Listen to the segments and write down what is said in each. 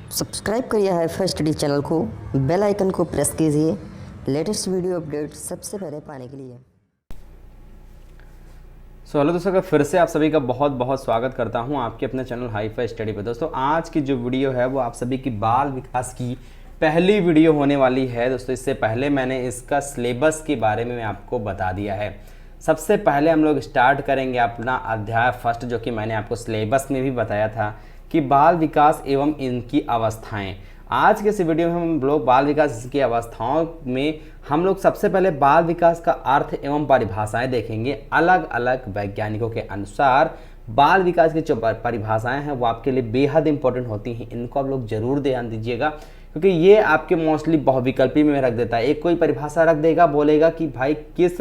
Subscribe करिए hi-fi study channel को, bell icon को प्रेस कीजिए लेटेस्ट वीडियो अपडेट सबसे पहले पाने के लिए। हेलो दोस्तों का फिर से आप सभी का बहुत बहुत स्वागत करता हूं आपके अपने चैनल हाईफाई स्टडी पे। दोस्तों आज की जो वीडियो है वो आप सभी की बाल विकास की पहली वीडियो होने वाली है। दोस्तों इससे पहले मैंने इसका सिलेबस के बारे में आपको बता दिया है। सबसे पहले हम लोग स्टार्ट करेंगे अपना अध्याय फर्स्ट, जो कि मैंने आपको सिलेबस में भी बताया था कि बाल विकास एवं इनकी अवस्थाएं। आज के इस वीडियो में हम लोग बाल विकास की अवस्थाओं में हम लोग सबसे पहले बाल विकास का अर्थ एवं परिभाषाएं देखेंगे। अलग अलग वैज्ञानिकों के अनुसार बाल विकास की जो परिभाषाएं हैं वो आपके लिए बेहद इंपॉर्टेंट होती हैं। इनको आप लोग जरूर ध्यान दीजिएगा, क्योंकि ये आपके मोस्टली बहुविकल्पी में रख देता है। एक कोई परिभाषा रख देगा, बोलेगा कि भाई किस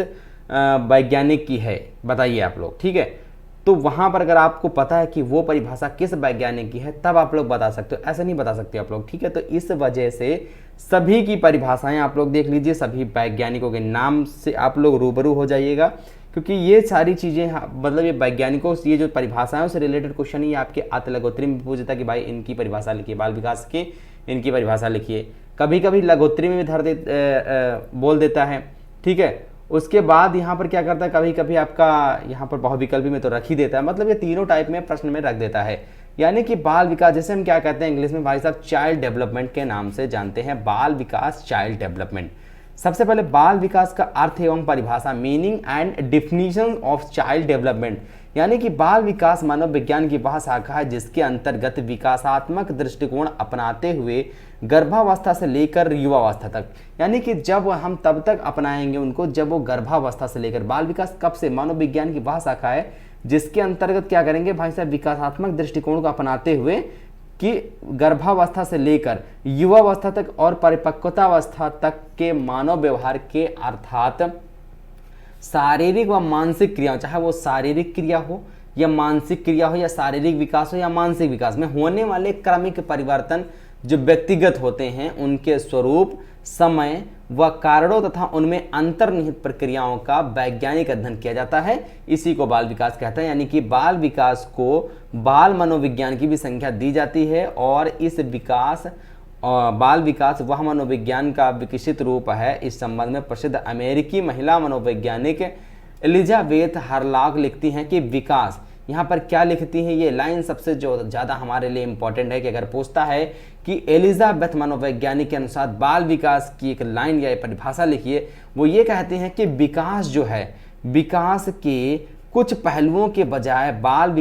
वैज्ञानिक की है बताइए आप लोग, ठीक है। तो वहां पर अगर आपको पता है कि वो परिभाषा किस वैज्ञानिक की है तब आप लोग बता सकते हो, ऐसे नहीं बता सकते आप लोग, ठीक है। तो इस वजह से सभी की परिभाषाएं आप लोग देख लीजिए, सभी वैज्ञानिकों के नाम से आप लोग रूबरू हो जाइएगा, क्योंकि ये सारी चीज़ें मतलब ये वैज्ञानिकों से ये जो परिभाषाओं से रिलेटेड क्वेश्चन ही आपके लघोत्री में पूछ देता है कि भाई इनकी परिभाषा लिखिए, बाल विकास की इनकी परिभाषा लिखिए। कभी कभी लघोत्री में भी बोल देता है, ठीक है। उसके बाद यहाँ पर क्या करता है, कभी कभी आपका यहाँ पर बहुविकल्पी में तो रख ही देता है, मतलब ये तीनों टाइप में प्रश्न में रख देता है। यानी कि बाल विकास, जैसे हम क्या कहते हैं इंग्लिश में भाई साहब, चाइल्ड डेवलपमेंट के नाम से जानते हैं। बाल विकास, चाइल्ड डेवलपमेंट। सबसे पहले बाल विकास का अर्थ एवं परिभाषा, meaning and definition of child development. यानी कि बाल विकास मानव विज्ञान की वह शाखा है जिसके अंतर्गत विकासात्मक दृष्टिकोण अपनाते हुए गर्भावस्था से लेकर युवावस्था तक, यानी कि जब हम तब तक अपनाएंगे उनको जब वो गर्भावस्था से लेकर, बाल विकास कब से, मानव विज्ञान की वह शाखा है जिसके अंतर्गत क्या करेंगे भाई साहब, विकासात्मक दृष्टिकोण को अपनाते हुए कि गर्भावस्था से लेकर युवावस्था तक और परिपक्वतावस्था तक के मानव व्यवहार के अर्थात शारीरिक व मानसिक क्रिया, चाहे वो शारीरिक क्रिया हो या मानसिक क्रिया हो या शारीरिक विकास हो या मानसिक विकास में होने वाले क्रमिक परिवर्तन जो व्यक्तिगत होते हैं उनके स्वरूप, समय व कारणों तथा उनमें अंतर्निहित प्रक्रियाओं का वैज्ञानिक अध्ययन किया जाता है। इसी को बाल विकास कहते हैं। यानी कि बाल विकास को बाल मनोविज्ञान की भी संख्या दी जाती है और इस बाल विकास वह मनोविज्ञान का विकसित रूप है। इस संबंध में प्रसिद्ध अमेरिकी महिला मनोवैज्ञानिक एलिजाबेथ हार्लॉक लिखती हैं कि विकास, यहाँ पर क्या लिखती है, ये लाइन सबसे जो ज़्यादा हमारे लिए इंपॉर्टेंट है कि अगर पूछता है कि एलिजाबेथ मनोवैज्ञानिक के अनुसार बाल विकास की एक लाइन या परिभाषा लिखिए, वो ये कहते हैं कि विकास जो है, विकास के कुछ पहलुओं के बजाय बाल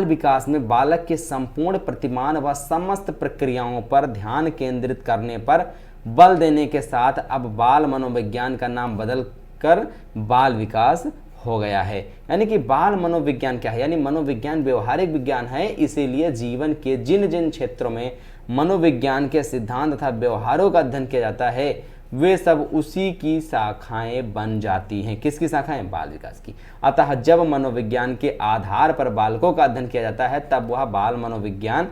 विकास में बालक के संपूर्ण प्रतिमान व समस्त प्रक्रियाओं पर ध्यान केंद्रित करने पर बल देने के साथ अब बाल मनोविज्ञान का नाम बदल कर बाल विकास हो गया है। यानी कि बाल मनोविज्ञान क्या है, यानी मनोविज्ञान व्यवहारिक विज्ञान है, इसीलिए जीवन के जिन जिन क्षेत्रों में मनोविज्ञान के सिद्धांत तथा व्यवहारों का अध्ययन किया जाता है वे सब उसी की शाखाएं बन जाती हैं। किसकी शाखाएं? बाल विकास की। अतः जब मनोविज्ञान के आधार पर बालकों का अध्ययन किया जाता है तब वह बाल मनोविज्ञान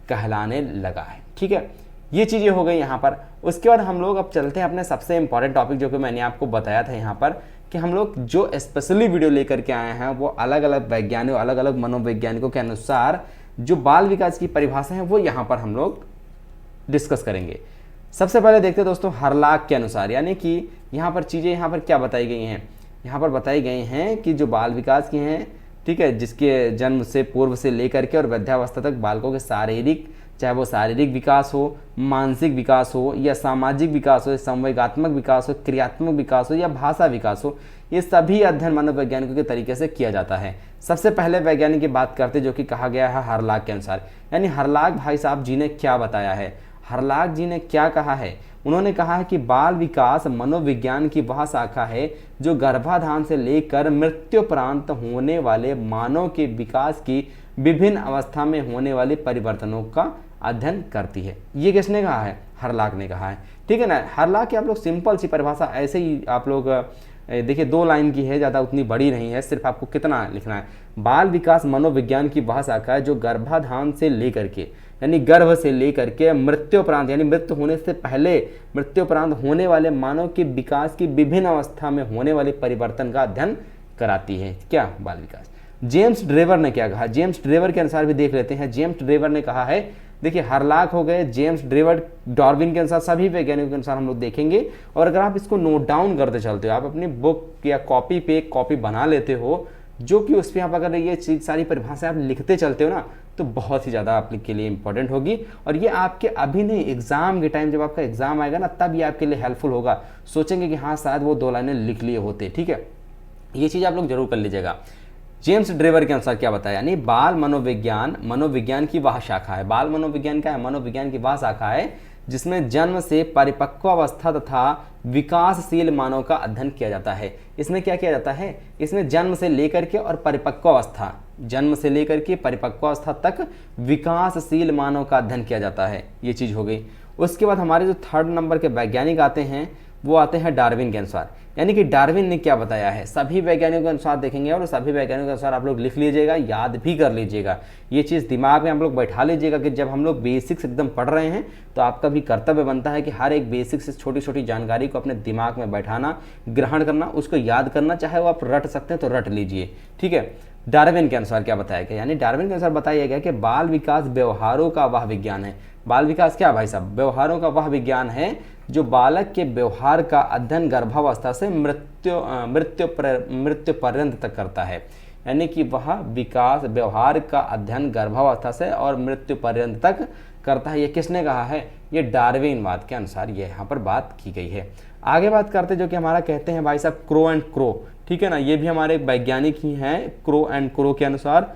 कहलाने लगा है, ठीक है। ये चीज़ें हो गई यहाँ पर। उसके बाद हम लोग अब चलते हैं अपने सबसे इंपॉर्टेंट टॉपिक, जो कि मैंने आपको बताया था यहाँ पर कि हम लोग जो स्पेशली वीडियो लेकर के आए हैं वो अलग अलग वैज्ञानिकों, अलग अलग मनोवैज्ञानिकों के अनुसार जो बाल विकास की परिभाषा है वो यहाँ पर हम लोग डिस्कस करेंगे। सबसे पहले देखते हैं दोस्तों हार्लॉक के अनुसार, यानी कि यहाँ पर चीज़ें यहाँ पर क्या बताई गई हैं, यहाँ पर बताई गई हैं कि जो बाल विकास की हैं, ठीक है, जिसके जन्म से पूर्व से लेकर के और वृद्धावस्था तक बालकों के शारीरिक, चाहे वो शारीरिक विकास हो, मानसिक विकास हो या सामाजिक विकास हो, संवेगात्मक विकास हो, क्रियात्मक विकास हो या भाषा विकास हो, ये सभी अध्ययन मनोवैज्ञानिकों के तरीके से किया जाता है। सबसे पहले वैज्ञानिक की बात करते जो कि कहा गया है हार्लॉक के अनुसार, यानी हार्लॉक भाई साहब जी ने क्या बताया है, हार्लॉक जी ने क्या कहा है, उन्होंने कहा है कि बाल विकास मनोविज्ञान की वह शाखा है जो गर्भाधान से लेकर मृत्युपरांत होने वाले मानव के विकास की विभिन्न अवस्था में होने वाले परिवर्तनों का अध्ययन करती है। ये किसने कहा है? हार्लॉक ने कहा है, ठीक है ना। हार्लॉक की आप लोग सिंपल सी परिभाषा ऐसे ही आप लोग देखिए 2 लाइन की है, ज़्यादा उतनी बड़ी नहीं है, सिर्फ आपको कितना लिखना है, बाल विकास मनोविज्ञान की वह शाखा है जो गर्भाधान से लेकर के, यानी गर्भ से लेकर के मृत्युपरांत, यानी मृत्यु होने से पहले मृत्युपरांत होने वाले मानव के विकास की विभिन्न अवस्था में होने वाले परिवर्तन का अध्ययन कराती है। क्या? बाल विकास। जेम्स ड्रेवर ने क्या कहा, जेम्स ड्रेवर के अनुसार भी देख लेते हैं। जेम्स ड्रेवर ने कहा है, देखिए हरलाक हो गए, जेम्स ड्रेवर, डार्विन के अनुसार, सभी वैज्ञानिकों के अनुसार हम लोग देखेंगे। और अगर आप इसको नोट डाउन करते चलते हो, आप अपनी बुक या कॉपी पे एक कॉपी बना लेते हो, जो कि उस पर आप अगर ये चीज सारी परिभाषाएं आप लिखते चलते हो ना, तो बहुत ही ज़्यादा आपके लिए इंपॉर्टेंट होगी। और ये आपके अभी नहीं, एग्जाम के टाइम जब आपका एग्जाम आएगा ना, तब ये आपके लिए हेल्पफुल होगा। सोचेंगे कि हाँ शायद वो 2 लाइनें लिख लिए होते, ठीक है। ये चीज़ आप लोग जरूर कर लीजिएगा। जेम्स ड्रेवर के अनुसार क्या बताया, यानी बाल मनोविज्ञान, मनोविज्ञान की वह शाखा है। बाल मनोविज्ञान क्या है, मनोविज्ञान की वह शाखा है जिसमें जन्म से परिपक्व अवस्था तथा विकासशील मानव का अध्ययन किया जाता है। इसमें क्या किया जाता है, इसमें जन्म से लेकर के और परिपक्व अवस्था, जन्म से लेकर के परिपक्व अवस्था तक विकासशील मानव का अध्ययन किया जाता है। ये चीज़ हो गई। उसके बाद हमारे जो 3rd नंबर के वैज्ञानिक आते हैं, वो आते हैं डार्विन के अनुसार। यानी कि डार्विन ने क्या बताया है, सभी वैज्ञानिकों के अनुसार देखेंगे और सभी वैज्ञानिकों के अनुसार आप लोग लिख लीजिएगा, याद भी कर लीजिएगा। ये चीज़ दिमाग में आप लोग बैठा लीजिएगा कि जब हम लोग बेसिक्स एकदम पढ़ रहे हैं, तो आपका भी कर्तव्य बनता है कि हर एक बेसिक से छोटी छोटी जानकारी को अपने दिमाग में बैठाना, ग्रहण करना, उसको याद करना। चाहे वो आप रट सकते हैं तो रट लीजिए, ठीक है। डार्विन के अनुसार क्या बताया गया, यानी डार्विन के अनुसार बताया गया कि बाल विकास व्यवहारों का वह विज्ञान है। बाल विकास क्या भाई साहब, व्यवहारों का वह विज्ञान है जो बालक के व्यवहार का अध्ययन गर्भावस्था से मृत्यु पर्यंत तक करता है। यानी कि वह विकास व्यवहार का अध्ययन गर्भावस्था से और मृत्यु पर्यंत तक करता है। ये किसने कहा है, ये डार्विनवाद के अनुसार ये यहाँ पर बात की गई है। आगे बात करते जो कि हमारा कहते हैं भाई साहब क्रो एंड क्रो, ठीक है ना। ये भी हमारे एक वैज्ञानिक ही हैं, क्रो एंड क्रो के अनुसार।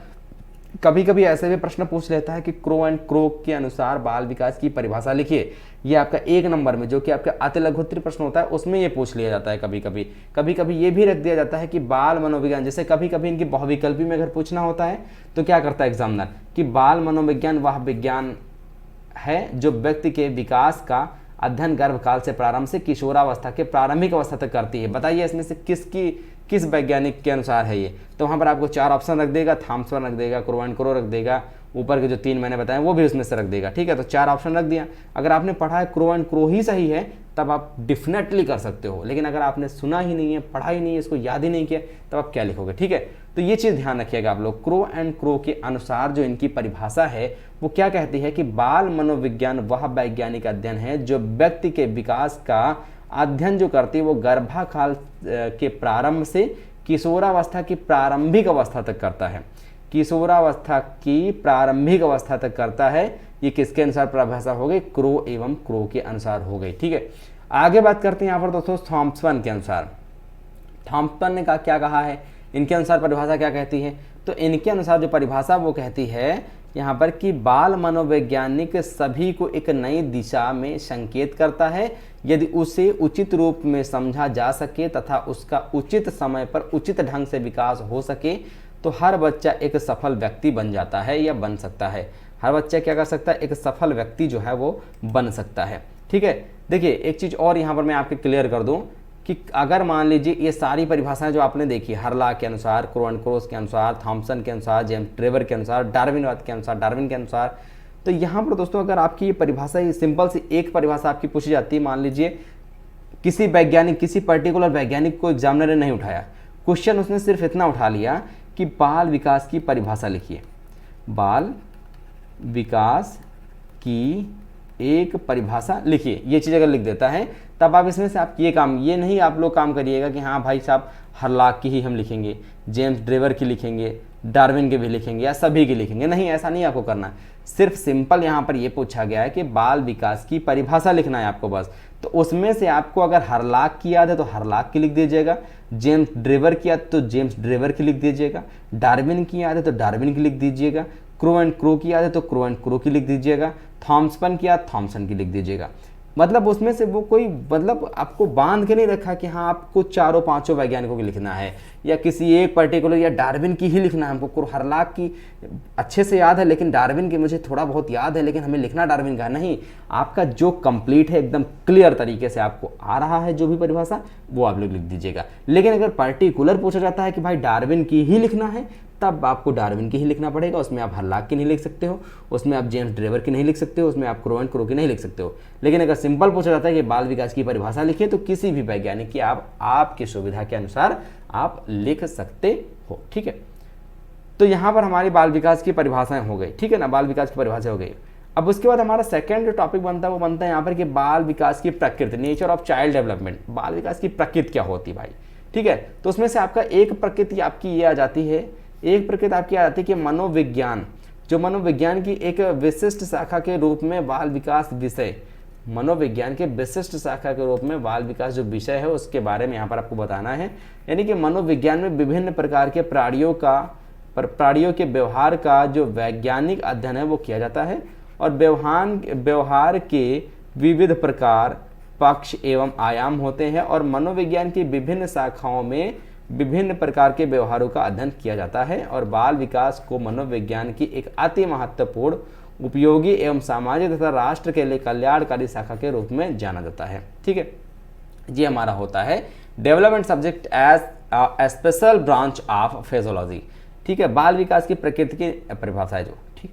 कभी कभी ऐसे भी प्रश्न पूछ लेता है कि क्रो एंड क्रो के अनुसार बाल विकास की परिभाषा लिखिए। ये आपका 1 नंबर में जो कि आपका अति लघुत्तरीय प्रश्न होता है, उसमें ये पूछ लिया जाता है। कभी कभी ये भी रख दिया जाता है कि बाल मनोविज्ञान, जैसे कभी कभी इनकी बहुविकल्पी में अगर पूछना होता है तो क्या करता है एग्जामिनर, कि बाल मनोविज्ञान वह विज्ञान है जो व्यक्ति के विकास का अध्ययन गर्भकाल से प्रारंभ से किशोरावस्था के प्रारंभिक अवस्था तक करती है। बताइए इसमें से किस वैज्ञानिक के अनुसार है ये। तो वहाँ पर आपको 4 ऑप्शन रख देगा, थॉम्सन रख देगा, क्रो एंड क्रो रख देगा, ऊपर के जो 3 मैंने बताए वो भी उसमें से रख देगा, ठीक है। तो 4 ऑप्शन रख दिया। अगर आपने पढ़ा है क्रो एंड क्रो ही सही है, तब आप डेफिनेटली कर सकते हो। लेकिन अगर आपने सुना ही नहीं है, पढ़ा ही नहीं है, इसको याद ही नहीं किया, तब आप क्या लिखोगे, ठीक है। तो ये चीज़ ध्यान रखिएगा आप लोग। क्रो एंड क्रो के अनुसार जो इनकी परिभाषा है वो क्या कहती है कि बाल मनोविज्ञान वह वैज्ञानिक अध्ययन है जो व्यक्ति के विकास का अध्ययन जो करती है वो गर्भाकाल के प्रारंभ से किशोरावस्था की प्रारंभिक अवस्था तक करता है। किशोरावस्था की प्रारंभिक अवस्था तक करता है। ये किसके अनुसार परिभाषा हो गई, क्रो एवं क्रो के अनुसार हो गई, ठीक है। आगे बात करते हैं यहाँ पर दोस्तों थॉम्सन के अनुसार। थॉम्सन ने क्या कहा है, इनके अनुसार परिभाषा क्या कहती है। तो इनके अनुसार जो परिभाषा वो कहती है यहाँ पर कि बाल मनोवैज्ञानिक सभी को एक नई दिशा में संकेत करता है यदि उसे उचित रूप में समझा जा सके तथा उसका उचित समय पर उचित ढंग से विकास हो सके, तो हर बच्चा एक सफल व्यक्ति बन जाता है या बन सकता है। हर बच्चा क्या कर सकता है, एक सफल व्यक्ति जो है वो बन सकता है, ठीक है। देखिए एक चीज़ और यहाँ पर मैं आपके क्लियर कर दूँ कि अगर मान लीजिए ये सारी परिभाषाएं जो आपने देखी, हरलाक के अनुसार, क्रो एंड क्रोस के अनुसार, थॉम्सन के अनुसार, जेम्स ड्रेवर के अनुसार, डार्विनवाद के अनुसार, डार्विन के अनुसार, तो यहाँ पर दोस्तों अगर आपकी ये परिभाषा, ये सिंपल सी एक परिभाषा आपकी पूछी जाती है, मान लीजिए किसी वैज्ञानिक, किसी पर्टिकुलर वैज्ञानिक को एग्जामिनर ने नहीं उठाया, क्वेश्चन उसने सिर्फ इतना उठा लिया कि बाल विकास की परिभाषा लिखिए। बाल विकास की एक परिभाषा लिखिए, ये चीज़ अगर लिख देता है तब आप इसमें से आप ये काम, ये नहीं आप लोग काम करिएगा कि हाँ भाई साहब हरलाक की ही हम लिखेंगे, जेम्स ड्रेवर की लिखेंगे, डार्विन के भी लिखेंगे या सभी की लिखेंगे, नहीं, ऐसा नहीं आपको करना। सिर्फ सिंपल यहाँ पर ये पूछा गया है कि बाल विकास की परिभाषा लिखना है आपको बस। तो उसमें से आपको अगर हरलाक की याद है तो हरलाक की लिख दीजिएगा, जेम्स ड्रेवर की याद तो जेम्स ड्रेवर की लिख दीजिएगा, डार्विन की याद है तो डार्विन की लिख दीजिएगा, क्रो एंड क्रो की याद है तो क्रो एंड क्रो की लिख दीजिएगा, थॉम्सन की याद थॉम्सन की लिख दीजिएगा। मतलब उसमें से वो कोई मतलब आपको बांध के नहीं रखा कि हाँ आपको 4-5 वैज्ञानिकों की लिखना है या किसी एक पर्टिकुलर या डार्विन की ही लिखना है। हमको हरलाक की अच्छे से याद है लेकिन डार्विन की मुझे थोड़ा बहुत याद है लेकिन हमें लिखना डार्विन का नहीं। आपका जो कंप्लीट है एकदम क्लियर तरीके से आपको आ रहा है जो भी परिभाषा वो आप लोग लिख दीजिएगा। लेकिन अगर पर्टिकुलर पूछा जाता है कि भाई डार्विन की ही लिखना है तब आपको डार्विन की ही लिखना पड़ेगा। उसमें आप हरलाक की नहीं लिख सकते हो, उसमें आप जेम्स ड्रेवर की नहीं लिख सकते हो, उसमें आप क्रो एंड क्रो की नहीं लिख सकते हो। लेकिन अगर सिंपल पूछा जाता है कि बाल विकास की परिभाषा लिखिए तो किसी भी वैज्ञानिक की आप आपकी सुविधा के अनुसार आप लिख सकते हो, ठीक है। तो यहाँ पर हमारी बाल विकास की परिभाषाएं हो गई, ठीक है ना, बाल विकास की परिभाषा हो गई। अब उसके बाद हमारा सेकंड जो टॉपिक बनता है वो बनता है यहाँ पर कि बाल विकास की प्रकृति, नेचर ऑफ चाइल्ड डेवलपमेंट। बाल विकास की प्रकृति क्या होती है भाई, ठीक है। तो उसमें से आपका एक प्रकृति आपकी ये आ जाती है, एक प्रकृति आपकी आ जाती है कि मनोविज्ञान, जो मनोविज्ञान की एक विशिष्ट शाखा के रूप में बाल विकास विषय, मनोविज्ञान के विशिष्ट शाखा के रूप में बाल विकास जो विषय है उसके बारे में यहाँ पर आपको बताना है। यानी कि मनोविज्ञान में विभिन्न प्रकार के प्राणियों के व्यवहार का जो वैज्ञानिक अध्ययन है वो किया जाता है, और व्यवहार के विविध प्रकार, पक्ष एवं आयाम होते हैं, और मनोविज्ञान की विभिन्न शाखाओं में विभिन्न प्रकार के व्यवहारों का अध्ययन किया जाता है, और बाल विकास को मनोविज्ञान की एक अति महत्वपूर्ण, उपयोगी एवं सामाजिक तथा राष्ट्र के लिए कल्याणकारी शाखा के रूप में जाना जाता है, ठीक है। ये हमारा होता है development subject as a special branch of physiology, ठीक है। बाल विकास की प्रकृति की परिभाषा है जो, ठीक।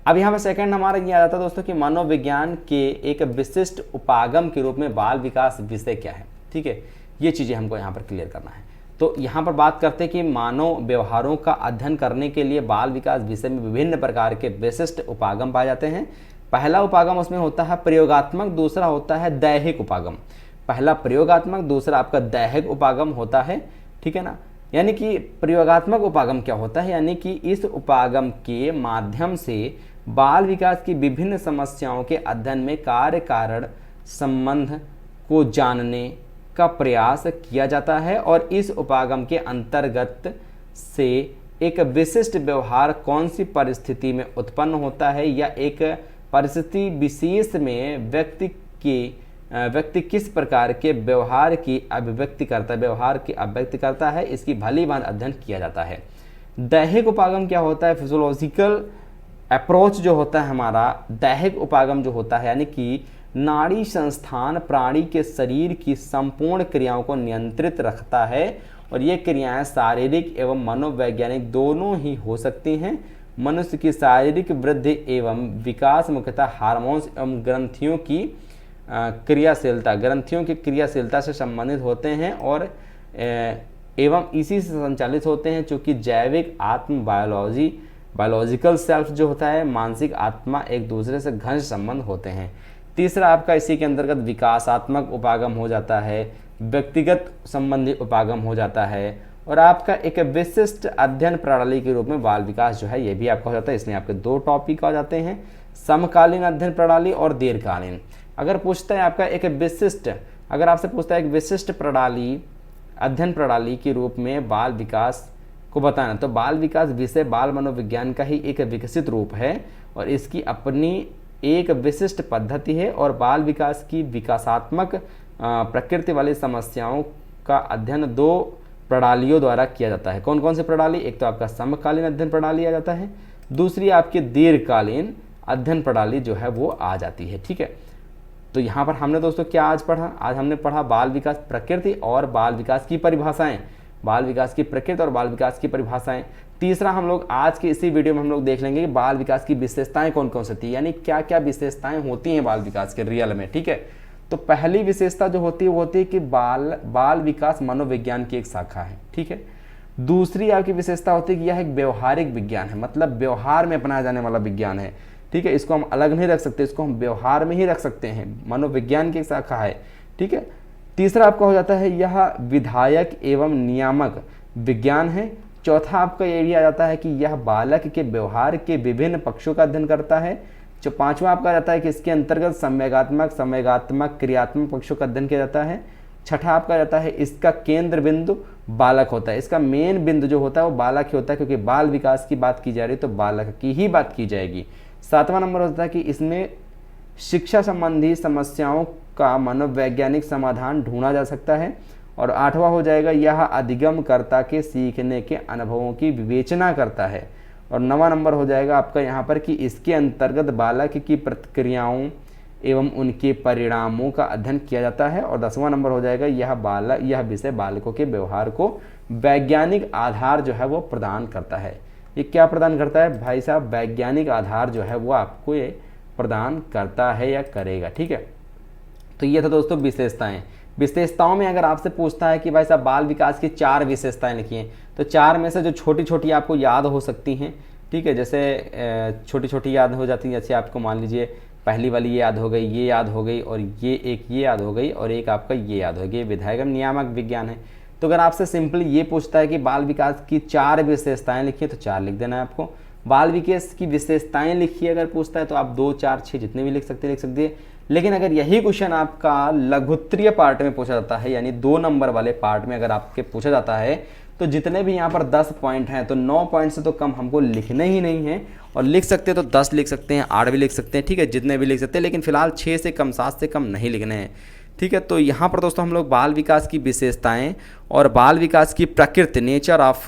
अब यहाँ पर सेकंड हमारा ये आ जाता है दोस्तों कि मनोविज्ञान के एक विशिष्ट उपागम के रूप में बाल विकास विषय क्या है, ठीक है। ये चीज़ें हमको यहाँ पर क्लियर करना है। तो यहाँ पर बात करते हैं कि मानव व्यवहारों का अध्ययन करने के लिए बाल विकास विषय में विभिन्न प्रकार के विशिष्ट उपागम पाए जाते हैं। पहला उपागम उसमें होता है प्रयोगात्मक, दूसरा होता है दैहिक उपागम। पहला प्रयोगात्मक, दूसरा आपका दैहिक उपागम होता है, ठीक है ना। यानी कि प्रयोगात्मक उपागम क्या होता है, यानी कि इस उपागम के माध्यम से बाल विकास की विभिन्न समस्याओं के अध्ययन में कार्य कारण संबंध को जानने का प्रयास किया जाता है, और इस उपागम के अंतर्गत से एक विशिष्ट व्यवहार कौन सी परिस्थिति में उत्पन्न होता है, या एक परिस्थिति विशेष में व्यक्ति किस प्रकार के व्यवहार की अभिव्यक्ति करता है, इसकी भली भांति अध्ययन किया जाता है। दैहिक उपागम क्या होता है, फिजियोलॉजिकल अप्रोच जो होता है हमारा दैहिक उपागम जो होता है, यानी कि नाड़ी संस्थान प्राणी के शरीर की संपूर्ण क्रियाओं को नियंत्रित रखता है, और ये क्रियाएं शारीरिक एवं मनोवैज्ञानिक दोनों ही हो सकती हैं। मनुष्य की शारीरिक वृद्धि एवं विकास मुख्यतः हार्मोन्स एवं ग्रंथियों की क्रियाशीलता से संबंधित होते हैं, और एवं इसी से संचालित होते हैं, चूँकि जैविक आत्म बायोलॉजिकल सेल्फ जो होता है, मानसिक आत्मा एक दूसरे से घनिष्ठ संबंध होते हैं। तीसरा आपका इसी के अंतर्गत विकासात्मक उपागम हो जाता है, व्यक्तिगत संबंधी उपागम हो जाता है, और आपका एक विशिष्ट अध्ययन प्रणाली के रूप में बाल विकास जो है ये भी आपका हो जाता है। इसमें आपके दो टॉपिक आ जाते हैं, समकालीन अध्ययन प्रणाली और दीर्घकालीन। अगर पूछता है आपका अगर आपसे पूछता है एक विशिष्ट अध्ययन प्रणाली के रूप में बाल विकास को बताना, तो बाल विकास विषय बाल मनोविज्ञान का ही एक विकसित रूप है, और इसकी अपनी एक विशिष्ट पद्धति है, और बाल विकास की विकासात्मक प्रकृति वाली समस्याओं का अध्ययन दो प्रणालियों द्वारा किया जाता है। कौन कौन सी प्रणाली, एक तो आपका समकालीन अध्ययन प्रणाली आ जाता है, दूसरी आपकी दीर्घकालीन अध्ययन प्रणाली जो है वो आ जाती है, ठीक है। तो यहाँ पर हमने दोस्तों क्या आज हमने पढ़ा बाल विकास प्रकृति और बाल विकास की परिभाषाएं, बाल विकास की प्रकृति और बाल विकास की परिभाषाएं। तीसरा हम लोग आज के इसी वीडियो में हम लोग देख लेंगे कि बाल विकास की विशेषताएं कौन कौन सी थी, यानी क्या क्या विशेषताएं होती हैं बाल विकास के रियल में, ठीक है। तो पहली विशेषता जो होती है वो होती है कि बाल विकास मनोविज्ञान की एक शाखा है, ठीक है। दूसरी आपकी विशेषता होती है कि यह एक व्यवहारिक विज्ञान है, मतलब व्यवहार में अपनाया जाने वाला विज्ञान है, ठीक है। इसको हम अलग नहीं रख सकते, इसको हम व्यवहार में ही रख सकते हैं, मनोविज्ञान की एक शाखा है, ठीक है। तीसरा आपका हो जाता है यह विधायक एवं नियामक विज्ञान है। चौथा आपका ये भी आ जाता है कि यह बालक के व्यवहार के विभिन्न पक्षों का अध्ययन करता है। जो पांचवा आपका आ जाता है कि इसके अंतर्गत संवेगात्मक क्रियात्मक पक्षों का अध्ययन किया जाता है। छठा आपका जाता है इसका केंद्र बिंदु बालक होता है, इसका मेन बिंदु जो होता है वो बालक ही होता है, क्योंकि बाल विकास की बात की जा रही है तो बालक की ही बात की जाएगी। सातवां नंबर होता है कि इसमें शिक्षा संबंधी समस्याओं का मनोवैज्ञानिक समाधान ढूंढा जा सकता है। और आठवां हो जाएगा यह अधिगमकर्ता के सीखने के अनुभवों की विवेचना करता है। और नवां नंबर हो जाएगा आपका यहाँ पर कि इसके अंतर्गत बालक की प्रतिक्रियाओं एवं उनके परिणामों का अध्ययन किया जाता है। और 10वां नंबर हो जाएगा यह विषय बालकों के व्यवहार को वैज्ञानिक आधार जो है वो प्रदान करता है। ये क्या प्रदान करता है भाई साहब? वैज्ञानिक आधार जो है वो आपको ये प्रदान करता है या करेगा, ठीक है। तो ये था दोस्तों विशेषताएं। विशेषताओं में अगर आपसे पूछता है कि भाई साहब बाल विकास की 4 विशेषताएं लिखिए, तो 4 में से जो छोटी छोटी आपको याद हो सकती हैं, ठीक है, जैसे छोटी छोटी याद हो जाती है, जैसे आपको मान लीजिए पहली वाली ये याद हो गई, ये याद हो गई, और ये याद हो गई, और एक आपका ये याद हो गई, विधायगम नियामक विज्ञान है। तो अगर आपसे सिंपली ये पूछता है कि बाल विकास की 4 विशेषताएं लिखिए, तो 4 लिख देना है आपको। बाल विकास की विशेषताएं लिखिए अगर पूछता है तो आप 2, 4, 6 जितने भी लिख सकते हैं। लेकिन अगर यही क्वेश्चन आपका लघुत्तरीय पार्ट में पूछा जाता है, यानी 2 नंबर वाले पार्ट में अगर आपके पूछा जाता है, तो जितने भी यहाँ पर 10 पॉइंट हैं, तो 9 पॉइंट से तो कम हमको लिखने ही नहीं है। और लिख सकते हैं तो 10 लिख सकते हैं, 8 भी लिख सकते हैं, ठीक है, जितने भी लिख सकते हैं, लेकिन फिलहाल 6 से कम, 7 से कम नहीं लिखने हैं, ठीक है। तो यहाँ पर दोस्तों हम लोग बाल विकास की विशेषताएं और बाल विकास की प्रकृति, नेचर ऑफ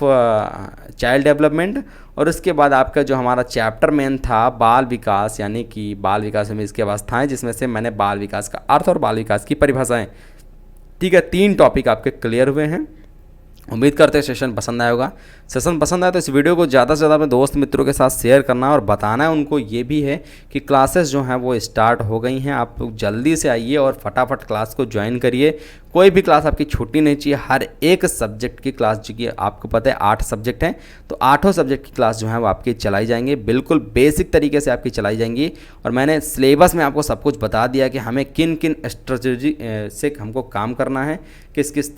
चाइल्ड डेवलपमेंट, और उसके बाद आपका जो हमारा चैप्टर मेन था बाल विकास, यानी कि बाल विकास में इसकी अवस्थाएं, जिसमें से मैंने बाल विकास का अर्थ और बाल विकास की परिभाषाएं, ठीक है, 3 टॉपिक आपके क्लियर हुए हैं। उम्मीद करते हैं सेशन पसंद आया होगा। सेशन पसंद आया तो इस वीडियो को ज़्यादा से ज़्यादा अपने दोस्त मित्रों के साथ शेयर करना और बताना है उनको ये भी है कि क्लासेस जो हैं वो स्टार्ट हो गई हैं। आप लोग जल्दी से आइए और फटाफट क्लास को ज्वाइन करिए। कोई भी क्लास आपकी छूटनी नहीं चाहिए। हर एक सब्जेक्ट की क्लास, जो कि आपको पता है 8 सब्जेक्ट हैं, तो 8 सब्जेक्ट की क्लास जो है वो आपकी चलाई जाएंगी, बिल्कुल बेसिक तरीके से आपकी चलाई जाएंगी। और मैंने सिलेबस में आपको सब कुछ बता दिया कि हमें किन किन स्ट्रेटजी से हमको काम करना है, किस किस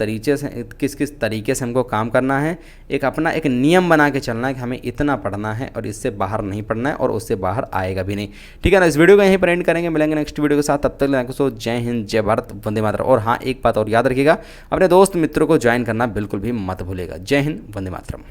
तरीके से हमको काम करना है। एक अपना एक नियम बना के चलना है कि हमें इतना पढ़ना है और इससे बाहर नहीं पढ़ना है और उससे बाहर आएगा भी नहीं, ठीक है ना। इस वीडियो को यहीं पर एंड करेंगे, मिलेंगे नेक्स्ट वीडियो के साथ। तब तक सो जय हिंद, जय भारत, वंदे मातरम। और हाँ, एक बात और याद रखिएगा, अपने दोस्त मित्रों को ज्वाइन करना बिल्कुल भी मत भूलेगा। जय हिंद, वंदे मातरम।